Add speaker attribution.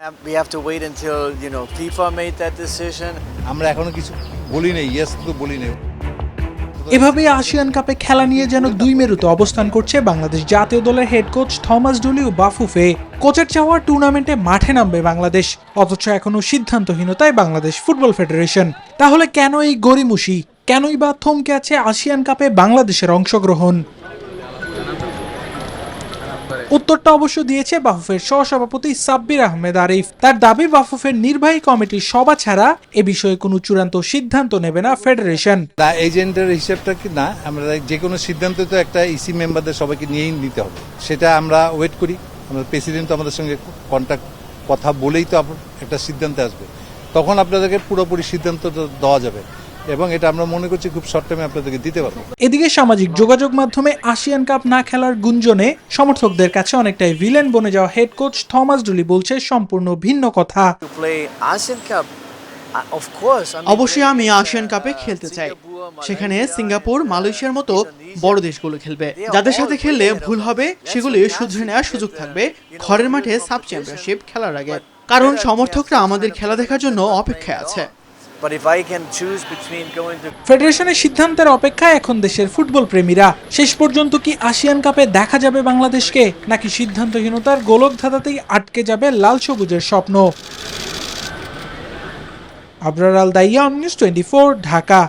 Speaker 1: We have to wait until, FIFA made that decision.
Speaker 2: আমরা এখনো কিছু বলি নাই, ইয়েস তো বলি নাই।
Speaker 3: এভাবেই আসিয়ান কাপে খেলা নিয়ে যেন দুই মেরুতে অবস্থান করছে বাংলাদেশ জাতীয় দলের হেড কোচ থমাস ডুলি ও বাফুফে। কোচের চাওয়া টুর্নামেন্টে মাঠে নামবে বাংলাদেশ, অথচ এখনো সিদ্ধান্তহীনতায় বাংলাদেশ ফুটবল ফেডারেশন। তাহলে কেন এই গড়িমসি, কেনই বা থমকে আছে আসিয়ান কাপে বাংলাদেশের অংশগ্রহণ? উত্তরটা অবশ্য দিয়েছে বাফুফের সহসভাপতি সাব্বির আহমেদ আরিফ। তার দাবি, বাফুফের নির্বাহী কমিটির সভা ছাড়া এ বিষয়ে কোনো চূড়ান্ত সিদ্ধান্ত নেবে না ফেডারেশন।
Speaker 2: না, এজেন্টের হিসেবটা কি না, আমরা যে কোনো সিদ্ধান্ত তো একটা ইসি মেম্বারদের সবাইকে নিয়েই নিতে হবে, সেটা আমরা ওয়েট করি। আমরা প্রেসিডেন্ট আমাদের সঙ্গে কথা বলেই তো একটা সিদ্ধান্তে আসবে, তখন আপনাদেরকে পুরোপুরি সিদ্ধান্ত দেওয়া যাবে এবং এটা আমরা মনে করছি খুব শর্ট টাইমে আপনাদেরকে দিতে পারবো।
Speaker 3: এদিকে সামাজিক যোগাযোগ মাধ্যমে আসিয়ান কাপ না খেলার গুঞ্জনে সমর্থকদের কাছে অনেকটাই ভিলেন বনে যাওয়া হেড কোচ থমাস ডুলি বলছে সম্পূর্ণ ভিন্ন কথা।
Speaker 4: অবশ্যই আমি আসিয়ান কাপে খেলতে চাই, সেখানে সিঙ্গাপুর, মালয়েশিয়ার মতো বড় দেশগুলো খেলবে। যাদের সাথে খেললে ভুল হবে সেগুলি শুধরে নেওয়ার সুযোগ থাকবে ঘরের মাঠে সাব চ্যাম্পিয়নশিপ খেলার আগে, কারণ সমর্থকরা আমাদের খেলা দেখার জন্য অপেক্ষায় আছে।
Speaker 3: ফেডারেশনের সিদ্ধান্তের অপেক্ষায় এখন দেশের ফুটবল প্রেমীরা। শেষ পর্যন্ত কি আসিয়ান কাপে দেখা যাবে বাংলাদেশকে, নাকি সিদ্ধান্তহীনতার গোলক ধাঁধাতেই আটকে যাবে লাল সবুজের স্বপ্ন? আবরার আল দাইয়া, নিউজ 24, ঢাকা।